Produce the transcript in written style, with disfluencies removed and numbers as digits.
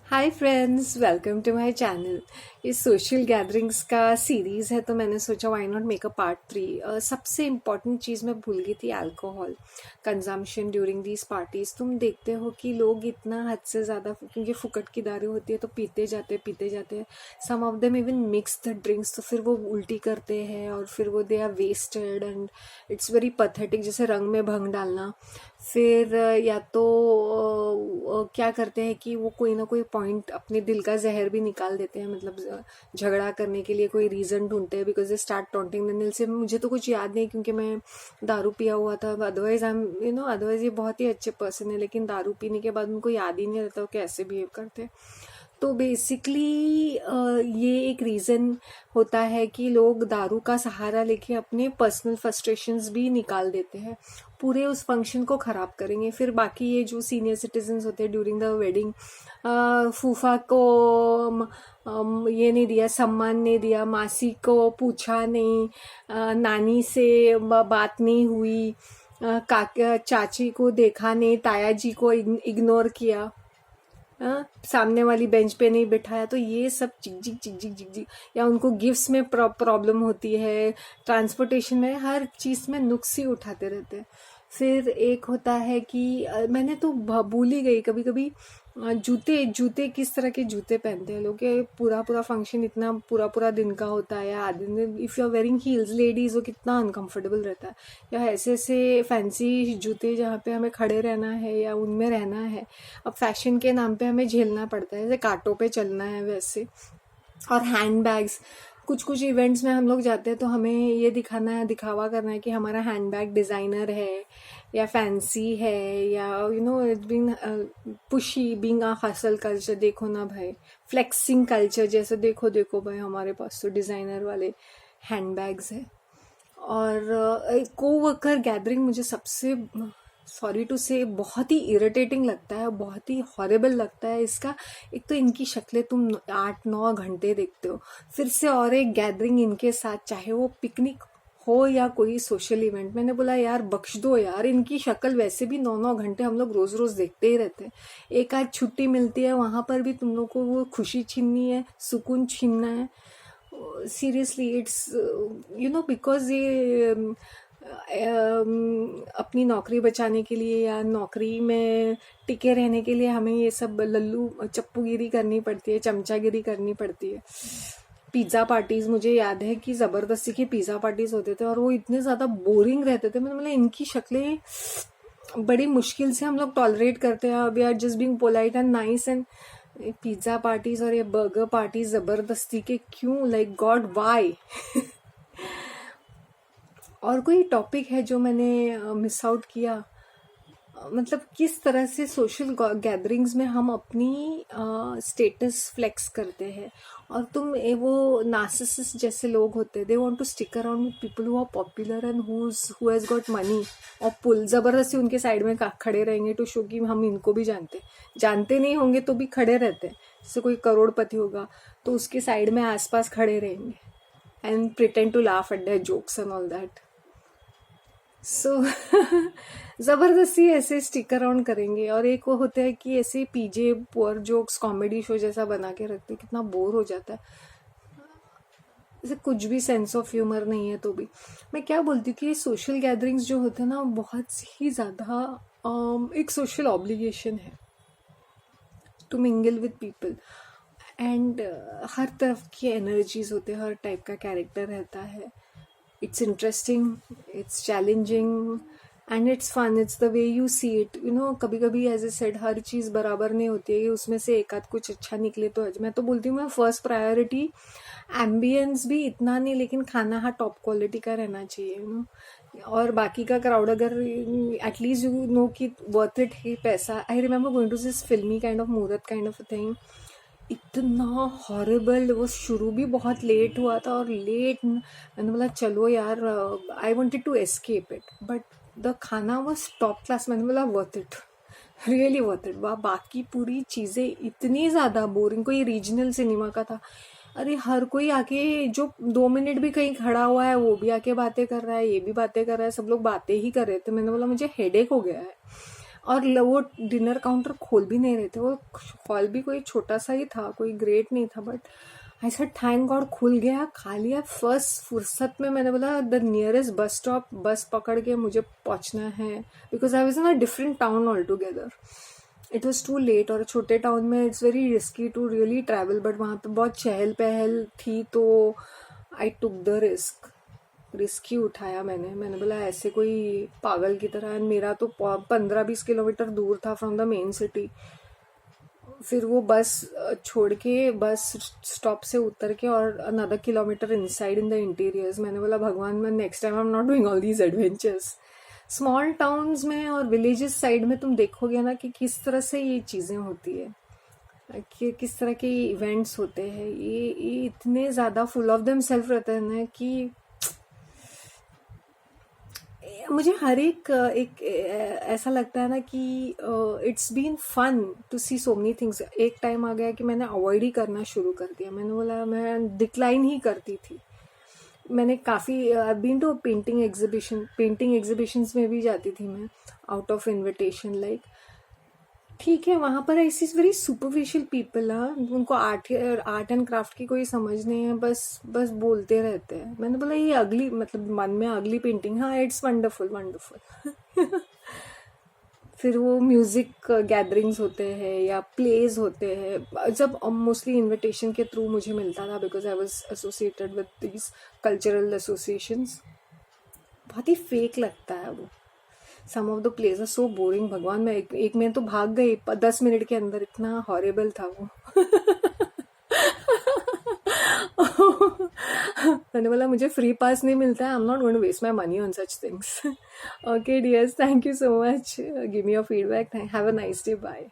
Hi friends, welcome to my channel. ये social gatherings का series है, तो मैंने सोचा why not make a part 3। सबसे इम्पॉर्टेंट चीज़ मैं भूल गई थी, alcohol consumption during these parties. तुम देखते हो कि लोग इतना हद से ज़्यादा, क्योंकि फुकट की दारू होती है तो पीते जाते हैं। Some of them even mix the drinks, तो फिर वो उल्टी करते हैं और फिर वो they are wasted and it's very pathetic. जैसे रंग में भंग डालना। फिर या तो क्या करते हैं कि वो कोई ना कोई पॉइंट अपने दिल का जहर भी निकाल देते हैं, मतलब झगड़ा करने के लिए कोई रीज़न ढूंढते हैं, because they start taunting the दिल से। मुझे तो कुछ याद नहीं क्योंकि मैं दारू पिया हुआ था। अदरवाइज आई एम अदरवाइज ये बहुत ही अच्छे पर्सन है, लेकिन दारू पीने के बाद उनको याद ही नहीं रहता वो कैसे बिहेव करते हैं। तो बेसिकली ये एक रीज़न होता है कि लोग दारू का सहारा लेके अपने पर्सनल फ्रस्ट्रेशंस भी निकाल देते हैं, पूरे उस फंक्शन को ख़राब करेंगे। फिर बाकी ये जो सीनियर सिटीजन्स होते हैं ड्यूरिंग द वेडिंग, फूफा को ये नहीं दिया, सम्मान नहीं दिया, मासी को पूछा नहीं, नानी से बात नहीं हुई, काका चाची को देखा नहीं, ताया जी को इग्नोर किया, सामने वाली बेंच पे नहीं बिठाया, तो ये सब चिक चिक चिक चिक चिक चिक। या उनको गिफ्ट्स में प्रॉब्लम होती है, ट्रांसपोर्टेशन में, हर चीज़ में नुक्स ही उठाते रहते हैं। फिर एक होता है कि मैंने तो भूल ही गई कभी कभी, जूते जूते किस तरह के जूते पहनते हैं लोग। पूरा पूरा फंक्शन इतना पूरा पूरा दिन का होता है, या आधे दिन if you are wearing heels ladies, वो कितना अनकंफर्टेबल रहता है। या ऐसे ऐसे फैंसी जूते जहाँ पे हमें खड़े रहना है या उनमें रहना है, अब फैशन के नाम पे हमें झेलना पड़ता है, जैसे कांटों पे चलना है वैसे। और हैंड बैग्स, कुछ कुछ इवेंट्स में हम लोग जाते हैं तो हमें ये दिखाना है, दिखावा करना है कि हमारा हैंड बैग डिज़ाइनर है या फैंसी है, या it's been pushy being a hustle culture. देखो ना भाई, फ्लेक्सिंग कल्चर, जैसे देखो देखो भाई हमारे पास तो डिज़ाइनर वाले हैंड बैग्स है। और कोवर्कर गैदरिंग मुझे सबसे, सॉरी टू से, बहुत ही इरिटेटिंग लगता है, बहुत ही हॉरेबल लगता है इसका। एक तो इनकी शक्लें तुम 8-9 घंटे देखते हो, फिर से और एक गैदरिंग इनके साथ, चाहे वो पिकनिक हो या कोई सोशल इवेंट। मैंने बोला यार बख्श दो यार, इनकी शक्ल वैसे भी 9-9 घंटे हम लोग रोज रोज देखते ही रहते हैं। एक आध छुट्टी मिलती है, वहां पर भी तुम लोग को वो खुशी छीननी है, सुकून छीनना है। सीरियसली इट्स बिकॉज ये अपनी नौकरी बचाने के लिए या नौकरी में टिके रहने के लिए हमें ये सब लल्लू चप्पूगिरी करनी पड़ती है, चमचागिरी करनी पड़ती है। पिज़्ज़ा पार्टीज, मुझे याद है कि ज़बरदस्ती की पिज़्ज़ा पार्टीज होते थे और वो इतने ज़्यादा बोरिंग रहते थे। मतलब इनकी शक्लें बड़ी मुश्किल से हम लोग टॉलरेट करते हैं। We are just being polite and nice, and pizza parties और ये बर्गर पार्टीज ज़बरदस्ती के क्यों, लाइक गॉड वाई। और कोई टॉपिक है जो मैंने मिस आउट किया? मतलब किस तरह से सोशल गैदरिंग्स में हम अपनी स्टेटस फ्लेक्स करते हैं। और तुम वो नार्सिसिस्ट जैसे लोग होते हैं, they want to stick around with people who are popular and who has got money और पुल, जबरदस्ती उनके साइड में खड़े रहेंगे टू शो कि हम इनको भी जानते नहीं होंगे तो भी खड़े रहते हैं। जैसे कोई करोड़पति होगा तो उसके साइड में आसपास खड़े रहेंगे and pretend to laugh at their jokes and all that. So जबरदस्ती ऐसे स्टिक अराउंड करेंगे। और एक वो होता है कि ऐसे पीजे पुअर जोक्स कॉमेडी शो जैसा बना के रखते हैं, कितना बोर हो जाता है। जैसे कुछ भी सेंस ऑफ ह्यूमर नहीं है। तो भी मैं क्या बोलती हूँ कि सोशल गैदरिंग्स जो होते हैं ना, बहुत ही ज़्यादा एक सोशल ऑब्लिगेशन है to mingle with people. And हर तरफ की एनर्जीज होते हैं, हर टाइप का कैरेक्टर रहता है। It's interesting, it's challenging, and it's fun. It's the way you see it. कभी कभी एज ए सेड हर चीज़ बराबर नहीं होती है कि उसमें से एक आध कुछ अच्छा निकले तो मैं तो बोलती हूँ, मैं फर्स्ट प्रायोरिटी एम्बियंस भी इतना नहीं, लेकिन खाना हाँ टॉप क्वालिटी का रहना चाहिए। और बाकी का क्राउड अगर एटलीस्ट यू नो कि वर्थ इट ही पैसा। I remember going to this filmy kind of muhurat kind of thing, इतना हॉरेबल। वो शुरू भी बहुत लेट हुआ था और मैंने बोला चलो यार, I wanted to escape it, but the khana was top class. मैंने बोला worth it, really worth it. बाकी पूरी चीज़ें इतनी ज़्यादा बोरिंग। कोई रीजनल सिनेमा का था, अरे हर कोई आके जो 2 मिनट भी कहीं खड़ा हुआ है वो भी आके बातें कर रहा है, ये भी बातें कर रहा है, सब लोग बातें ही कर रहे थे। मैंने बोला मुझे हेडेक हो गया है। और वो डिनर काउंटर खोल भी नहीं रहे थे, वो हॉल भी कोई छोटा सा ही था, कोई ग्रेट नहीं था, but I said thank God खुल गया, खा लिया। फर्स्ट फुर्सत में मैंने बोला द नियरेस्ट बस स्टॉप, बस पकड़ के मुझे पहुंचना है, because I was in a different town all together. It was too late, और छोटे टाउन में it's very risky to really travel, but वहाँ पे बहुत चहल पहल थी, तो आई टुक द रिस्क ही उठाया मैंने बोला ऐसे कोई पागल की तरह। मेरा तो 15-20 किलोमीटर दूर था फ्रॉम द मेन सिटी। फिर वो बस छोड़ के, बस स्टॉप से उतर के, और another kilometre inside in the interiors. मैंने बोला भगवान, मैं next time I am not doing all these adventures. Small towns में और विलेजेस साइड में तुम देखोगे ना कि किस तरह से ये चीज़ें होती है, कि किस तरह के इवेंट्स होते हैं। ये इतने ज़्यादा फुल ऑफ देम सेल्फ रहते हैं ना कि मुझे हर एक ऐसा लगता है ना कि it's been fun to see so many things. एक टाइम आ गया कि मैंने अवॉइड ही करना शुरू कर दिया। मैंने बोला मैं डिक्लाइन ही करती थी। मैंने काफ़ी बीन टू पेंटिंग एग्जीबिशंस में भी जाती थी मैं, आउट ऑफ इनविटेशन। लाइक ठीक है, वहाँ पर ऐसी वेरी सुपरफिशियल पीपल है, उनको आर्ट एंड क्राफ्ट की कोई समझ नहीं है, बस बोलते रहते हैं। मैंने बोला ये अगली, मतलब मन में अगली पेंटिंग, हाँ इट्स वंडरफुल वंडरफुल। फिर वो म्यूजिक गैदरिंग्स होते हैं या प्लेज होते हैं, जब मोस्टली इनविटेशन के थ्रू मुझे मिलता था, because I was associated with these cultural associations. बहुत ही फेक लगता है वो। Some of the place are so boring. भगवान, मैं एक में तो भाग गई 10 मिनट के अंदर, इतना हॉरेबल था वो। मैंने बोला मुझे फ्री पास नहीं मिलता है, I am not going to waste my money on such things. Okay dears, thank you so much, give me your feedback, have a nice day, bye.